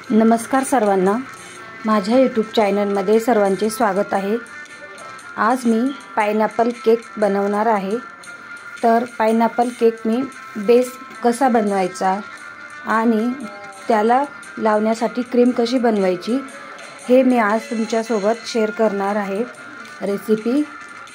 नमस्कार सर्वांना, माझ्या यूट्यूब चॅनलमध्ये सर्वांचे स्वागत आहे। आज मी पाइनॲपल केक बनवणार आहे। तर पाइनॲपल केक मी बेस कसा बनवायचा आणि त्याला लावण्यासाठी क्रीम कशी बनवायची हे मी आज तुमच्यासोबत शेअर करणार आहे रेसिपी।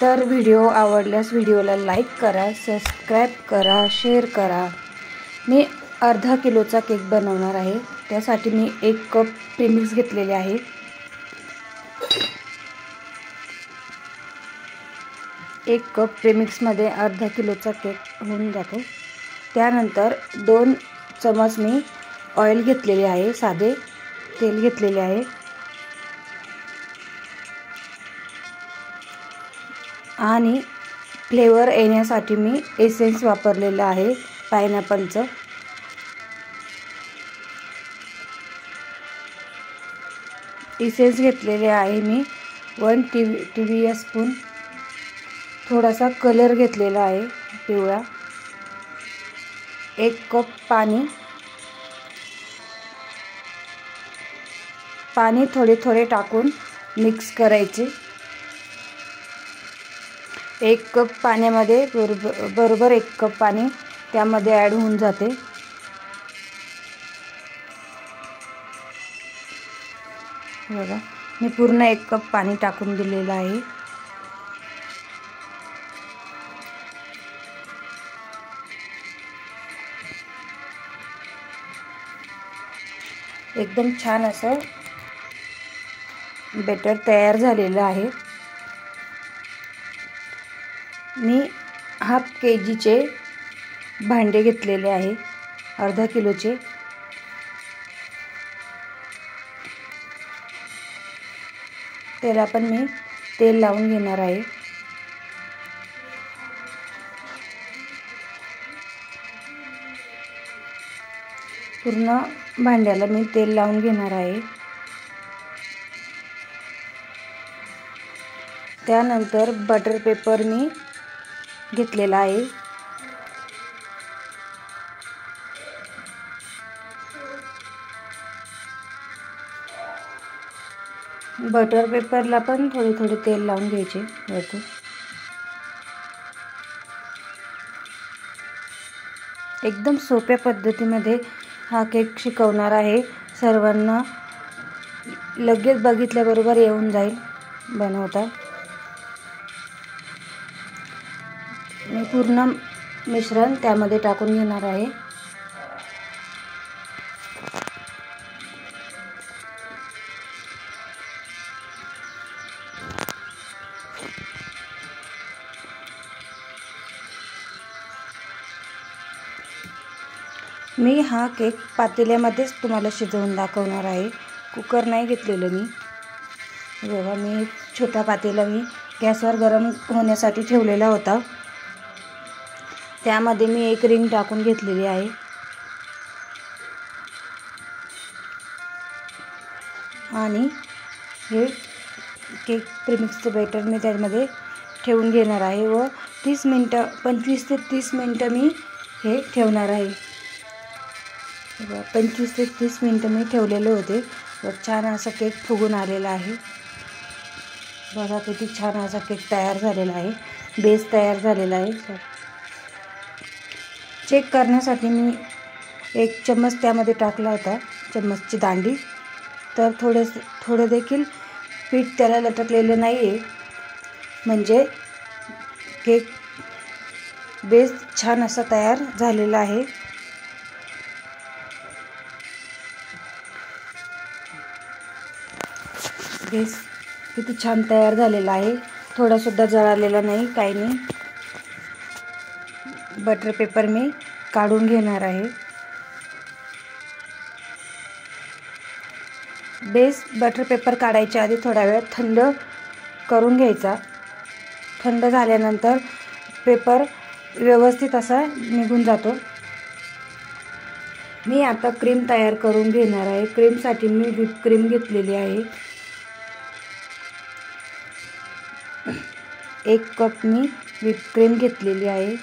तर व्हिडिओ आवडल्यास व्हिडिओला लाईक करा, सबस्क्राईब करा, शेअर करा। मी अर्धा किलोचा केक बनवणार आहे। त्यासाठी मी 1 कप प्रीमिक्स घेतलेले आहे। एक कप प्रीमिक्समध्ये अर्धा किलोचा केक होऊन जातो। त्यानंतर 2 चमच मी ऑइल घेतलेले आहे, साधे तेल घेतलेले आहे आणि फ्लेवर येण्यासाठी मी एसेन्स वापरलेला आहे पाइनॲपलचं। एसेन्स घेतलेले आहे मी 1 टीस्पून। थोडासा कलर घेतलेला आहे पिवळा। 1 कप पाणी थोडे थोडे टाकून मिक्स करायचे। 1 कप पाण्यामध्ये बरोबर 1 कप पाणी त्यामध्ये ॲड होऊन जाते। बघा, मी पूर्ण 1 कप पाणी टाकून दिलेलं आहे। एकदम छान असं बेटर तयार झालेलं आहे। मी हाफ केजीचे भांडे घेतलेले आहे, अर्धा किलोचे। त्याला पण मी तेल लावून घेणार आहे। पूर्ण भांड्याला मी तेल लावून घेणार आहे। त्यानंतर बटर पेपर मी घेतलेला आहे। बटर पेपरला पण थोडे थोडे तेल लावून घ्यायचे वरतून। एकदम सोप्या पद्धतीमध्ये हा केक शिकवणार आहे सर्वांना। लगेच बघितल्याबरोबर येऊन जाईल बनवता। मी पूर्ण मिश्रण त्यामध्ये टाकून घेणार आहे। मी हा केक पातेल्यामध्येच तुम्हाला शिजवून दाखवणार आहे, कुकर नाही घेतलेलं मी। बघा, मी छोटा पातेला मी गॅसवर गरम होण्यासाठी ठेवलेला होता। त्यामध्ये मी 1 रिंग टाकून घेतलेली आहे आणि हे केक प्रीमिक्सचं बेटर मी त्यामध्ये ठेवून घेणार आहे व 30 मिनिटं 25 ते 30 मिनिटं मी हे ठेवणार आहे। 25 ते 30 मिनिटं मी ठेवलेले होते व छान असा केक फुगून आलेला आहे। बघा, किती छान असा केक तयार झालेला आहे, बेस तयार झालेला आहे। चेक करण्यासाठी मी 1 चम्मच त्यामध्ये टाकला होता, चम्मचची दांडी। तर थोडं देखील पीठ त्याला लटकलेलं नाही आहे, म्हणजे केक बेस छान असा तयार झालेला आहे। बेस किती छान तयार झालेला आहे, थोडासुद्धा जळालेला नाही, काही नाही। बटर पेपर मी काढून घेणार आहे। बेस बटर पेपर काढायच्या आधी थोडा वेळ थंड करून घ्यायचा। थंड झाल्यानंतर पेपर व्यवस्थित असा निघून जातो। मी आता क्रीम तयार करून घेणार आहे। क्रीमसाठी मी व्हिप क्रीम घेतलेली आहे। 1 कप मी व्हिप क्रीम घेतलेली आहे।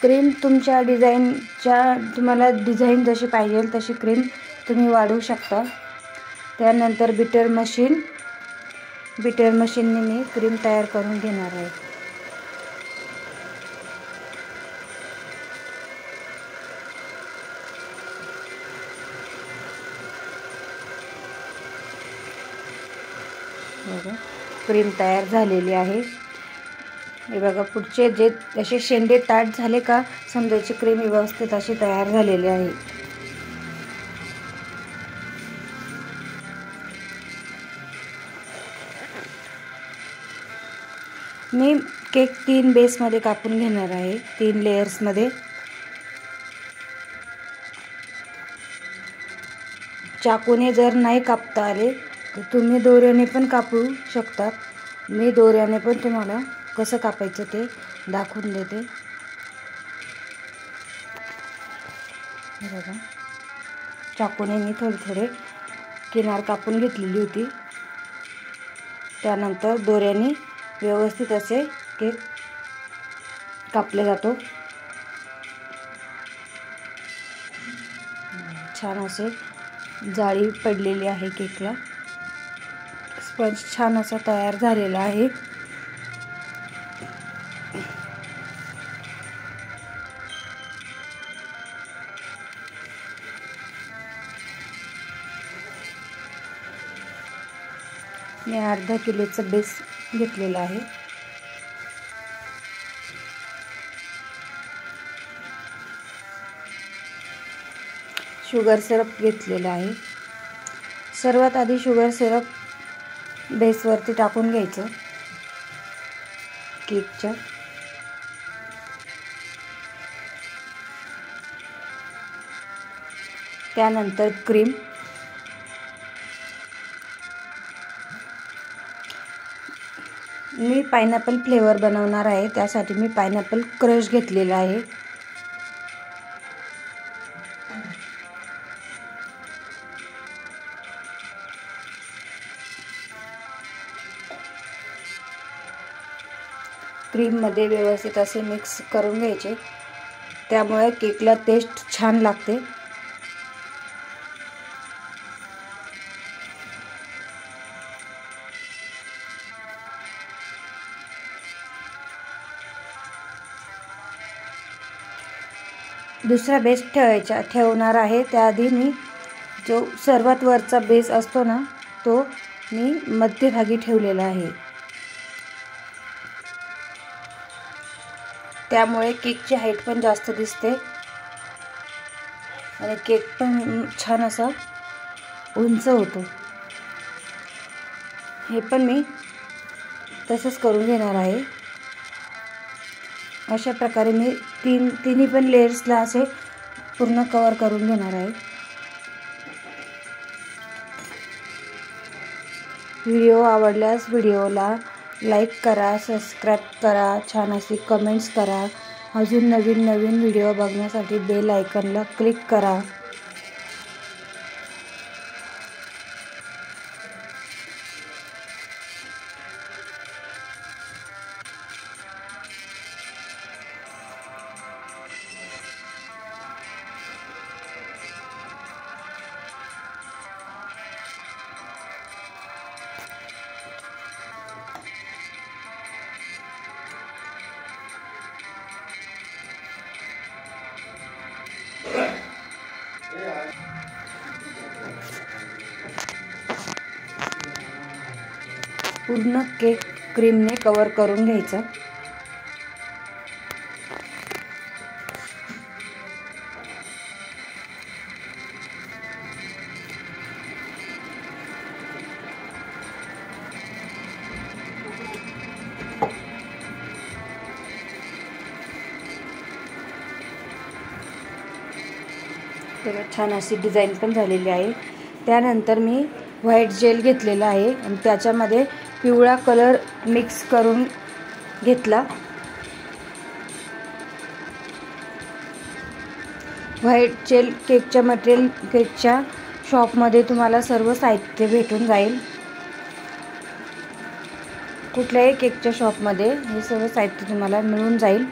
क्रीम तुमच्या डिझाईनच्या, तुम्हाला डिझाईन जशी पाहिजे तशी क्रीम तुम्ही वाढवू शकता. त्यानंतर बीटर मशीनने मी क्रीम तयार करून घेणार आहे. बघा क्रीम तयार झालेली आहे. हे बघा पुढचे जे असे शेंडे ताट झाले का समजायची क्रीम व्यवस्थित अशी तयार झालेली आहे. मी केक 3 बेसमध्ये कापून घेणार आहे, 3 लेयर्समध्ये. चाकूने जर नाही कापता आले तर तुम्ही दोऱ्याने पण कापू शकतात. मी दोऱ्याने पण तुम्हाला कसं कापायचं ते दाखवून देते. बघा चाकूने मी थोडे किनार कापून घेतलेली होती. त्यानंतर दोऱ्याने व्यवस्थित असे केक कापले जातो. छान असे जाळी पडलेली आहे केकला. स्पंज छान असा तयार झालेला आहे. मी अर्धा किलोचा बेस घेतलेला आहे. शुगर सिरप घेतलेला आहे. सर्वात आधी शुगर सिरप बेसवरती टाकून घ्यायचं केकच्या. त्यानंतर क्रीम. मी पायनॅपल फ्लेवर बनवणार आहे, त्यासाठी मी पायनॅपल क्रश घेतलेला आहे. क्रीममध्ये व्यवस्थित असे मिक्स करून घ्यायचे, त्यामुळे केकला टेस्ट छान लागते. दुसरा बेस ठेवणार आहे. त्याआधी मी जो सर्वात वरचा बेस असतो ना तो मी मध्यभागी ठेवलेला आहे. त्यामुळे केकची हाईट पण जास्त दिसते आणि केक पण छान असा उंच होतो. हे पण मी तसंच करून घेणार आहे. अशा प्रकारे मी तिन्ही पण लेयर्सला असे पूर्ण कवर करून घेणार आहे. व्हिडिओ आवडल्यास व्हिडिओला लाईक करा, सबस्क्राईब करा, छान अशी कमेंट्स करा. अजून नवीन व्हिडिओ बघण्यासाठी बेल आयकॉनला क्लिक करा. पूर्ण केक क्रीमने कवर करून घ्यायचं. त्याला छान अशी डिझाईन पण झालेली आहे. त्यानंतर मी व्हाईट जेल घेतलेला आहे आणि त्याच्यामध्ये पिवळा कलर मिक्स करून घेतला. व्हाईट जेल केकच्या शॉपमध्ये तुम्हाला सर्व साहित्य भेटून जाईल. कुठल्याही केकच्या शॉपमध्ये हे सर्व साहित्य तुम्हाला मिळून जाईल.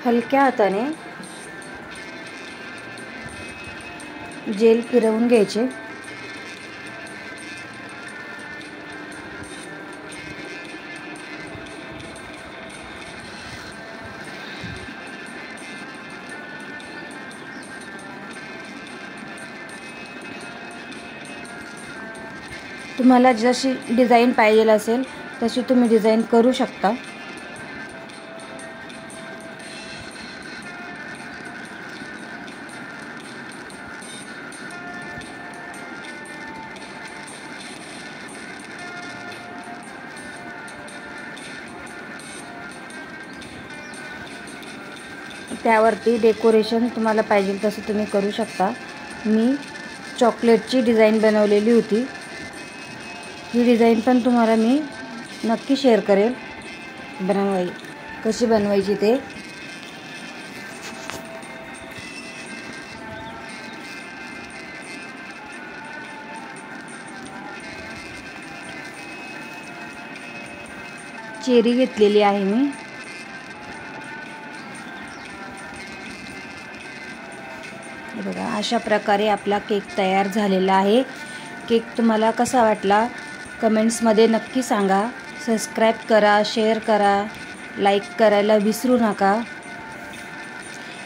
हलक्या हाताने जेल फिरवून घ्यायचे. तुम्हाला जशी डिझाईन पाहिजे असेल तशी तुम्ही डिझाईन करू शकता. त्यावरती डेकोरेशन तुम्हाला पाहिजे तसं तुम्ही करू शकता. मी चॉकलेटची डिझाईन बनवलेली होती. ही डिझाईन पण तुम्हाला मी नक्की शेअर करेल कशी बनवायची ते. चेरी घेतलेली आहे मी. बघा, अशा प्रकारे आपला केक तयार झालेला आहे. केक तुम्हाला कसा वाटला कमेंट्समध्ये नक्की सांगा. सबस्क्राईब करा, शेअर करा, लाईक करायला विसरू नका.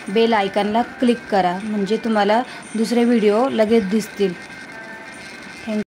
बेल आयकॉनला क्लिक करा म्हणजे तुम्हाला दुसरे व्हिडिओ लगेच दिसतील.